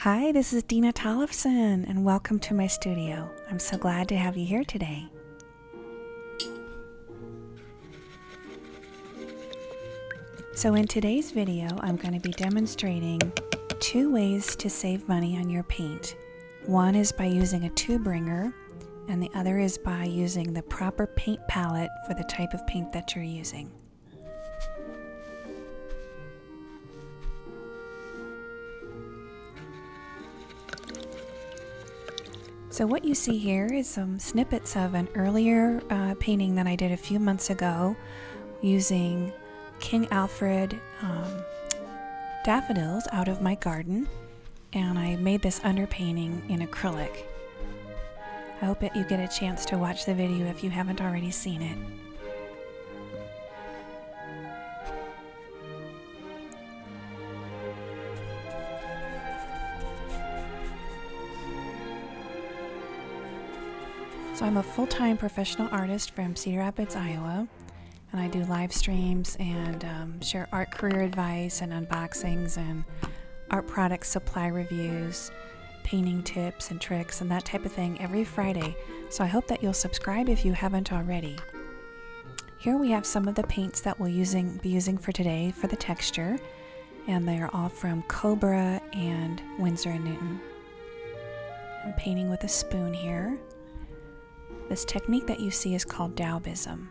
Hi, this is Dena Tollefson, and welcome to my studio. I'm so glad to have you here today. So in today's video, I'm going to be demonstrating 2 ways to save money on your paint. One is by using a tube wringer, and the other is by using the proper paint palette for the type of paint that you're using. So what you see here is some snippets of an earlier painting that I did a few months ago using King Alfred daffodils out of my garden, and I made this underpainting in acrylic. I hope that you get a chance to watch the video if you haven't already seen it. So I'm a full-time professional artist from Cedar Rapids, Iowa, and I do live streams and share art career advice and unboxings and art product supply reviews, painting tips and tricks and that type of thing every Friday. So I hope that you'll subscribe if you haven't already. Here we have some of the paints that we'll be using for today for the texture, and they are all from Cobra and Winsor & Newton. I'm painting with a spoon here. This technique that you see is called Daubism.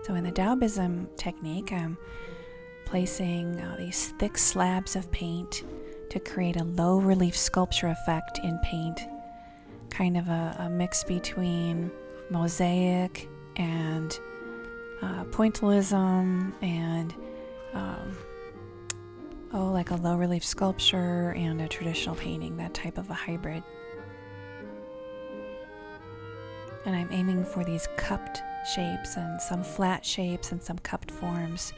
So in the Daubism technique, I'm placing these thick slabs of paint to create a low relief sculpture effect in paint, kind of a mix between mosaic and pointillism and like a low relief sculpture and a traditional painting, that type of a hybrid. And I'm aiming for these cupped shapes and some flat shapes and some cupped forms,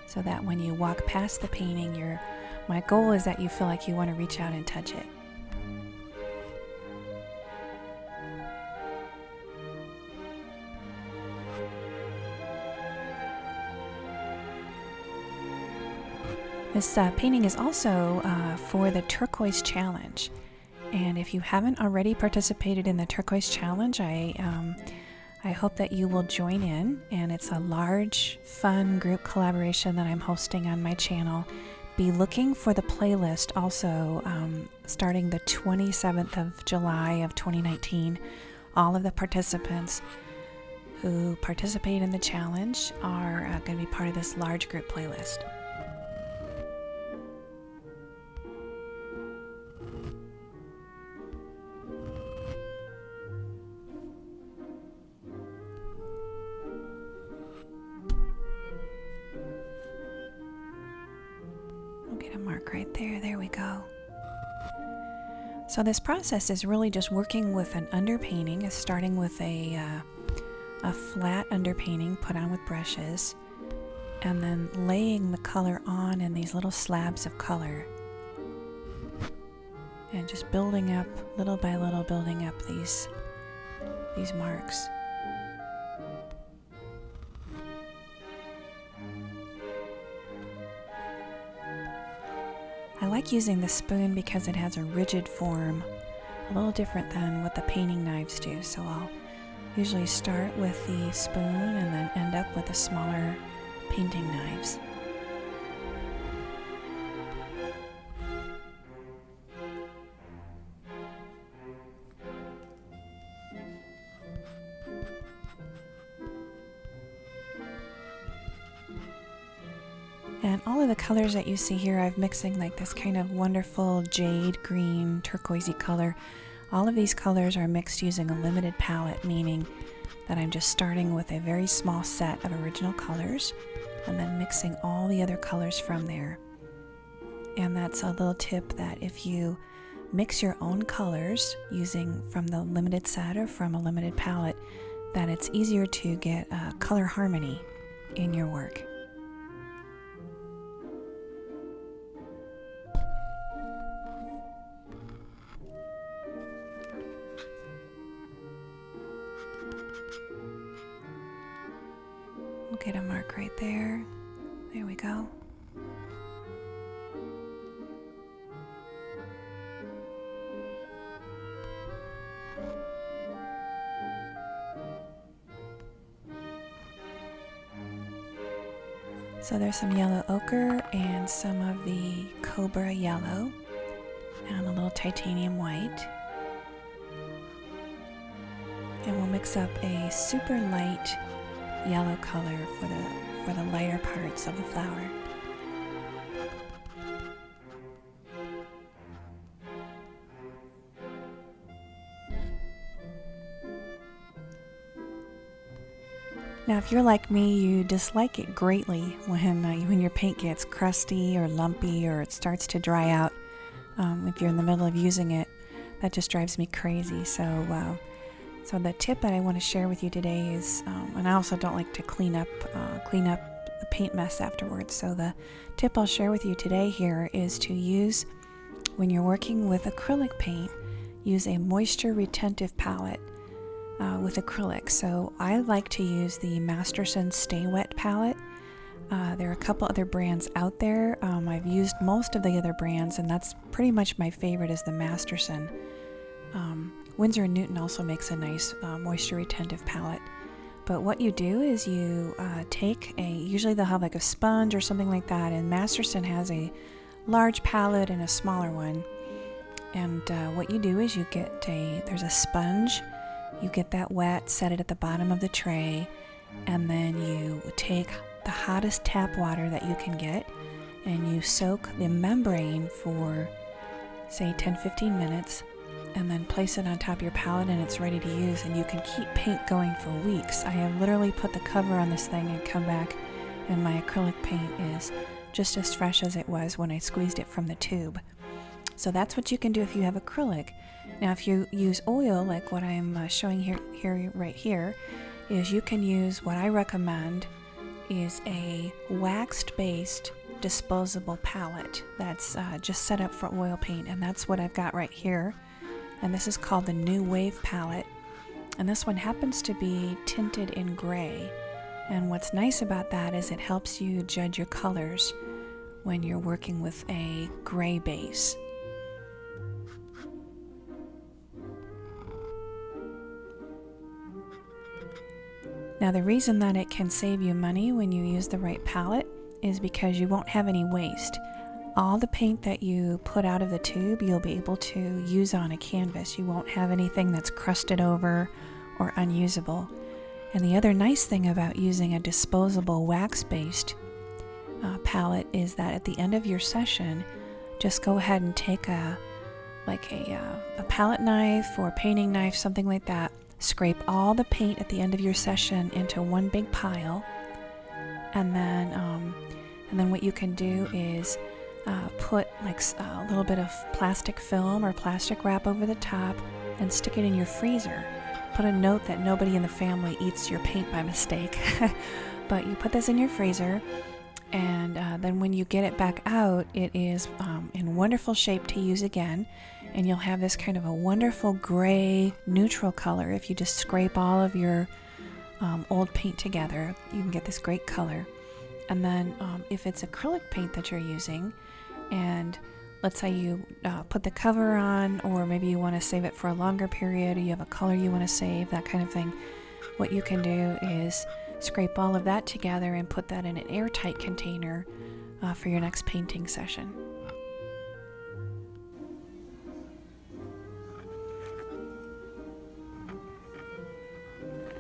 so that when you walk past the painting, my goal is that you feel like you want to reach out and touch it. This painting is also for the Turquoise Challenge, and if you haven't already participated in the Turquoise Challenge, I hope that you will join in, and it's a large, fun group collaboration that I'm hosting on my channel. Be looking for the playlist also starting the 27th of July of 2019. All of the participants who participate in the challenge are going to be part of this large group playlist. Get a mark right there. There we go. So this process is really just working with an underpainting, starting with a flat underpainting put on with brushes, and then laying the color on in these little slabs of color, and just building up little by little, building up these marks. I like using the spoon because it has a rigid form, a little different than what the painting knives do. So I'll usually start with the spoon and then end up with the smaller painting knives. And all of the colors that you see here, I'm mixing like this kind of wonderful jade green, turquoisey color. All of these colors are mixed using a limited palette, meaning that I'm just starting with a very small set of original colors and then mixing all the other colors from there. And that's a little tip, that if you mix your own colors using from the limited set or from a limited palette, that it's easier to get color harmony in your work. We'll get a mark right there. There we go. So there's some yellow ochre and some of the cobra yellow and a little titanium white. And we'll mix up a super light yellow color for the lighter parts of the flower. Now, if you're like me, you dislike it greatly when your paint gets crusty or lumpy or it starts to dry out. If you're in the middle of using it, that just drives me crazy. So the tip that I want to share with you today is, and I also don't like to clean up the paint mess afterwards. So the tip I'll share with you today here is to use, when you're working with acrylic paint, use a moisture retentive palette. With acrylic. So I like to use the Masterson Stay Wet palette. There are a couple other brands out there. I've used most of the other brands, and that's pretty much my favorite is the Masterson. Winsor & Newton also makes a nice moisture retentive palette. But what you do is you usually they'll have like a sponge or something like that, and Masterson has a large palette and a smaller one. And what you do is there's a sponge. You get that wet, set it at the bottom of the tray, and then you take the hottest tap water that you can get, and you soak the membrane for, say, 10-15 minutes, and then place it on top of your palette, and it's ready to use, and you can keep paint going for weeks. I have literally put the cover on this thing and come back, and my acrylic paint is just as fresh as it was when I squeezed it from the tube. So that's what you can do if you have acrylic. Now, if you use oil, like what I'm showing right here, is you can use, what I recommend is a waxed-based disposable palette that's just set up for oil paint, and that's what I've got right here. And this is called the New Wave palette, and this one happens to be tinted in gray. And what's nice about that is it helps you judge your colors when you're working with a gray base. Now, the reason that it can save you money when you use the right palette is because you won't have any waste. All the paint that you put out of the tube, you'll be able to use on a canvas. You won't have anything that's crusted over or unusable. And the other nice thing about using a disposable wax-based palette is that at the end of your session, just go ahead and take a palette knife or a painting knife, something like that. Scrape all the paint at the end of your session into one big pile, and then what you can do is put like a little bit of plastic film or plastic wrap over the top and stick it in your freezer. Put a note that nobody in the family eats your paint by mistake. But you put this in your freezer, and then when you get it back out, it is in wonderful shape to use again. And you'll have this kind of a wonderful gray neutral color. If you just scrape all of your old paint together, you can get this great color. And then if it's acrylic paint that you're using, and let's say you put the cover on, or maybe you want to save it for a longer period, or you have a color you want to save, that kind of thing, what you can do is scrape all of that together and put that in an airtight container for your next painting session.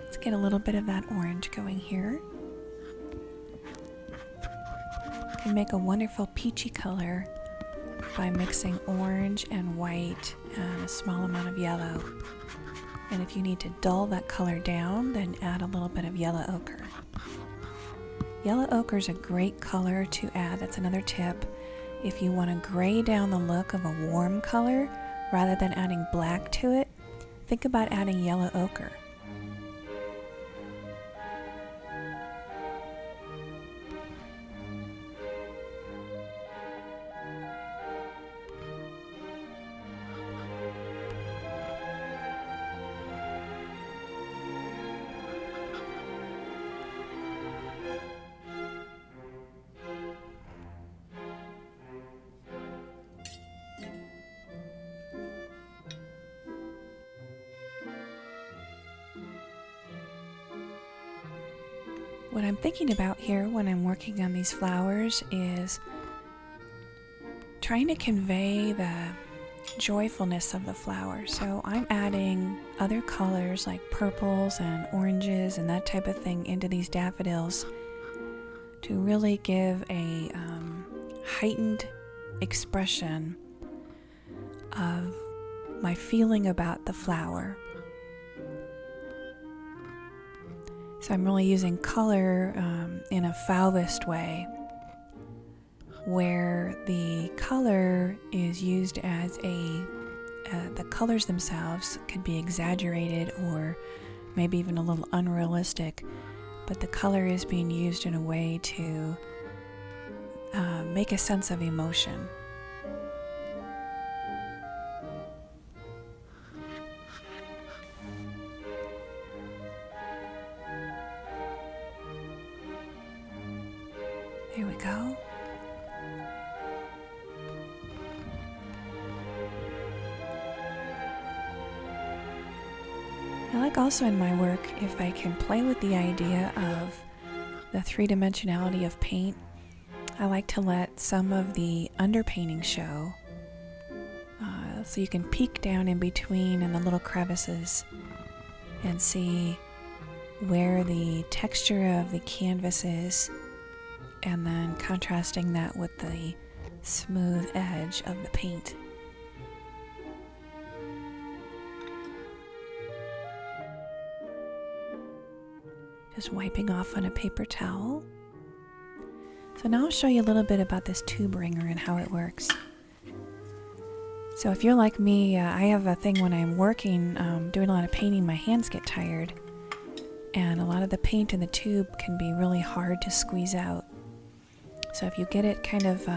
Let's get a little bit of that orange going here. You can make a wonderful peachy color by mixing orange and white and a small amount of yellow. And if you need to dull that color down, then add a little bit of yellow ochre. Yellow ochre is a great color to add. That's another tip. If you want to gray down the look of a warm color rather than adding black to it, think about adding yellow ochre. What I'm thinking about here when I'm working on these flowers is trying to convey the joyfulness of the flower. So I'm adding other colors like purples and oranges and that type of thing into these daffodils to really give a heightened expression of my feeling about the flower. So I'm really using color in a Fauvist way, where the color is used as the colors themselves could be exaggerated or maybe even a little unrealistic, but the color is being used in a way to make a sense of emotion. There we go. I like also in my work if I can play with the idea of the three-dimensionality of paint. I like to let some of the underpainting show, so you can peek down in between in the little crevices and see where the texture of the canvas is, and then contrasting that with the smooth edge of the paint. Just wiping off on a paper towel. So now I'll show you a little bit about this tube wringer and how it works. So if you're like me, I have a thing when I'm working, doing a lot of painting, my hands get tired. And a lot of the paint in the tube can be really hard to squeeze out. So if you get it kind of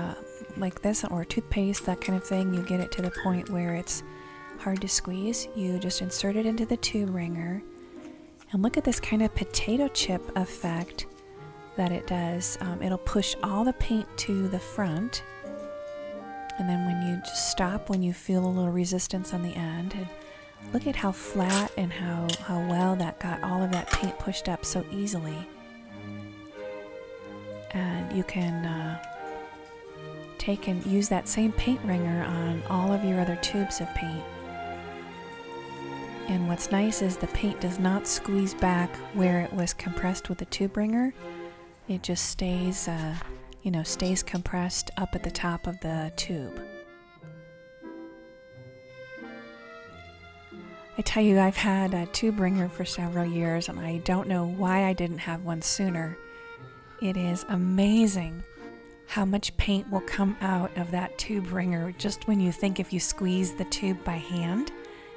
like this, or toothpaste, that kind of thing, you get it to the point where it's hard to squeeze, you just insert it into the tube wringer. And look at this kind of potato chip effect that it does. It'll push all the paint to the front. And then when you just stop, when you feel a little resistance on the end, and look at how flat and how well that got all of that paint pushed up so easily. And you can take and use that same paint wringer on all of your other tubes of paint. And what's nice is the paint does not squeeze back where it was compressed with the tube wringer. It just stays, stays compressed up at the top of the tube. I tell you, I've had a tube wringer for several years, and I don't know why I didn't have one sooner. It is amazing how much paint will come out of that tube wringer just when you think if you squeeze the tube by hand.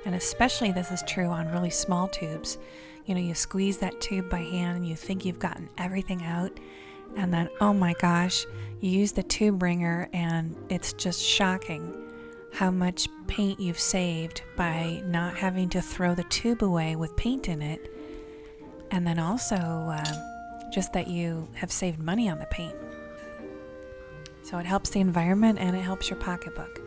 And especially this is true on really small tubes. You know, you squeeze that tube by hand and you think you've gotten everything out, and then, oh my gosh, you use the tube wringer and it's just shocking how much paint you've saved by not having to throw the tube away with paint in it. And then also just that you have saved money on the paint. So it helps the environment and it helps your pocketbook.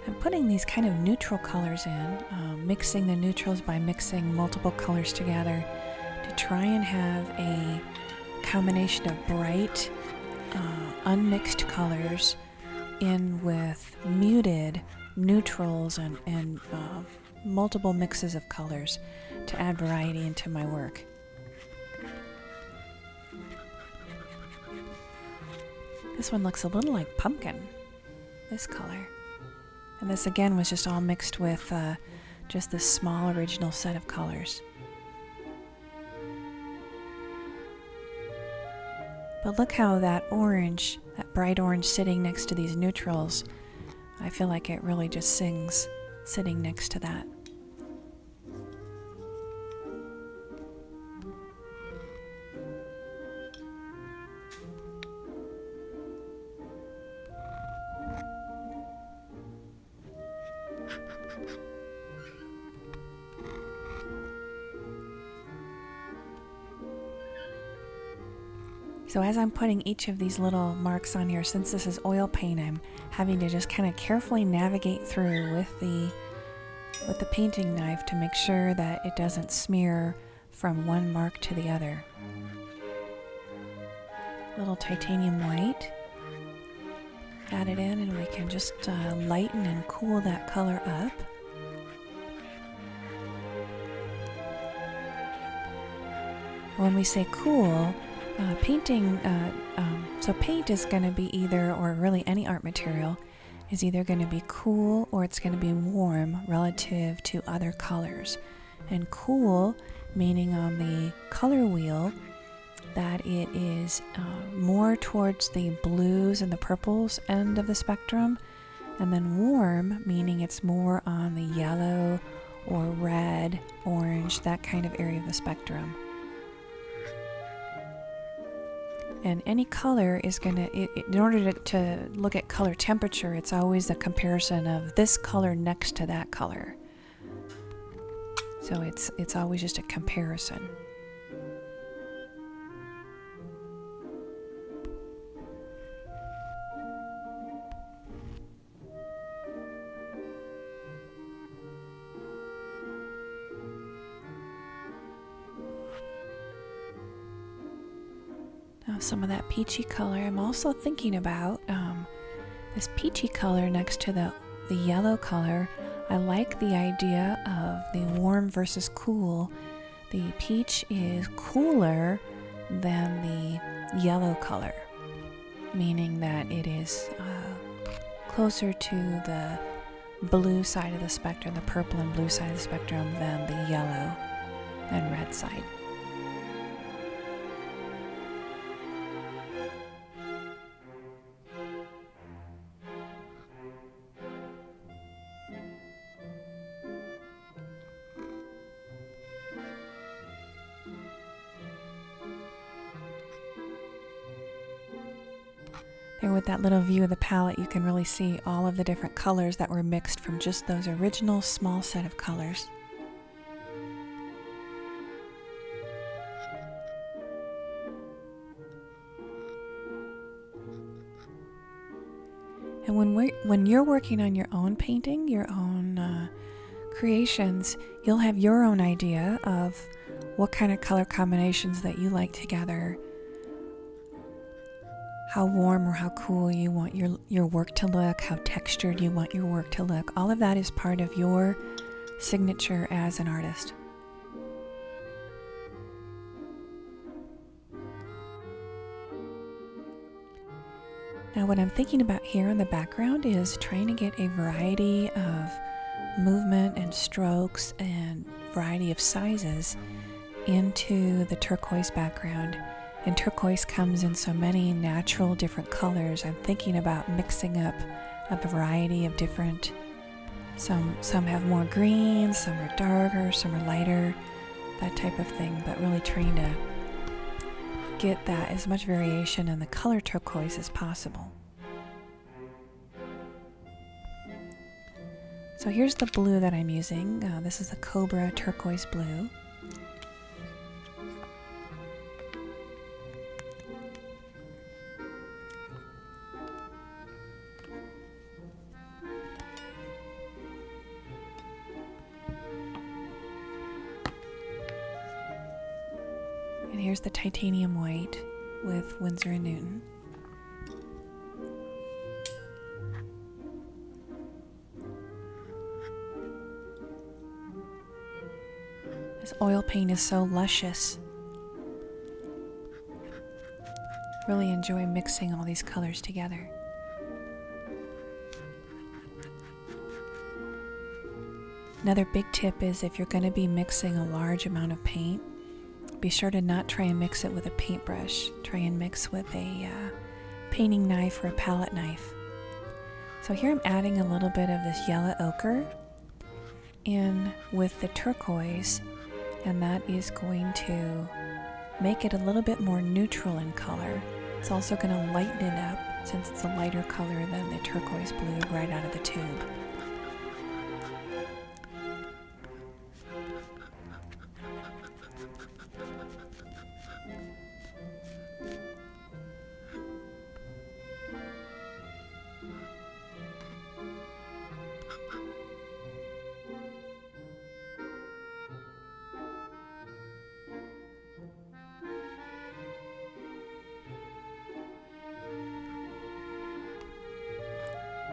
I'm putting these kind of neutral colors in, mixing the neutrals by mixing multiple colors together to try and have a combination of bright, unmixed colors in with muted neutrals and multiple mixes of colors to add variety into my work. This one looks a little like pumpkin, this color. And this again was just all mixed with just this small original set of colors. But look how that orange, that bright orange sitting next to these neutrals, I feel like it really just sings sitting next to that. So as I'm putting each of these little marks on here, since this is oil paint, I'm having to just kind of carefully navigate through with the painting knife to make sure that it doesn't smear from one mark to the other. Little titanium white. Add it in and we can just lighten and cool that color up. When we say cool, painting, so paint is going to be either, or really any art material, is either going to be cool or it's going to be warm relative to other colors. And cool, meaning on the color wheel, that it is more towards the blues and the purples end of the spectrum, and then warm, meaning it's more on the yellow or red, orange, that kind of area of the spectrum. And any color is going to, in order to look at color temperature, it's always a comparison of this color next to that color. So it's always just a comparison. Now some of that peachy color, I'm also thinking about this peachy color next to the yellow color. I like the idea of the warm versus cool. The peach is cooler than the yellow color, meaning that it is closer to the blue side of the spectrum, the purple and blue side of the spectrum, than the yellow and red side. There with that little view of the palette, you can really see all of the different colors that were mixed from just those original small set of colors. And when you're working on your own painting, your own creations, you'll have your own idea of what kind of color combinations that you like together, how warm or how cool you want your work to look, how textured you want your work to look. All of that is part of your signature as an artist. Now what I'm thinking about here in the background is trying to get a variety of movement and strokes and variety of sizes into the turquoise background. And turquoise comes in so many natural different colors. I'm thinking about mixing up a variety of different, some have more green, some are darker, some are lighter, that type of thing, but really trying to get that as much variation in the color turquoise as possible. So here's the blue that I'm using. This is the Cobra turquoise blue. And here's the titanium white with Winsor & Newton. This oil paint is so luscious. Really enjoy mixing all these colors together. Another big tip is if you're going to be mixing a large amount of paint, be sure to not try and mix it with a paintbrush. Try and mix with a painting knife or a palette knife. So here I'm adding a little bit of this yellow ochre in with the turquoise, and that is going to make it a little bit more neutral in color. It's also going to lighten it up since it's a lighter color than the turquoise blue right out of the tube.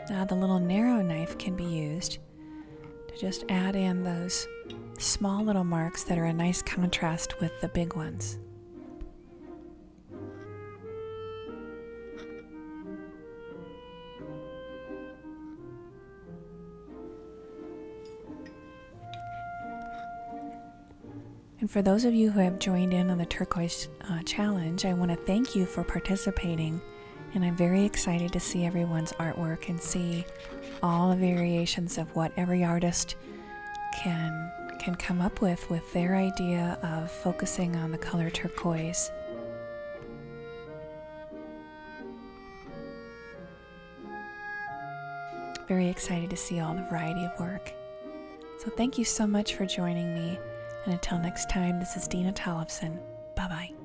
Now the little narrow knife can be used to just add in those small little marks that are a nice contrast with the big ones. And for those of you who have joined in on the Turquoise challenge, I want to thank you for participating, and I'm very excited to see everyone's artwork and see all the variations of what every artist can come up with their idea of focusing on the color turquoise. Very excited to see all the variety of work. So thank you so much for joining me. And until next time, this is Dena Tollefson. Bye-bye.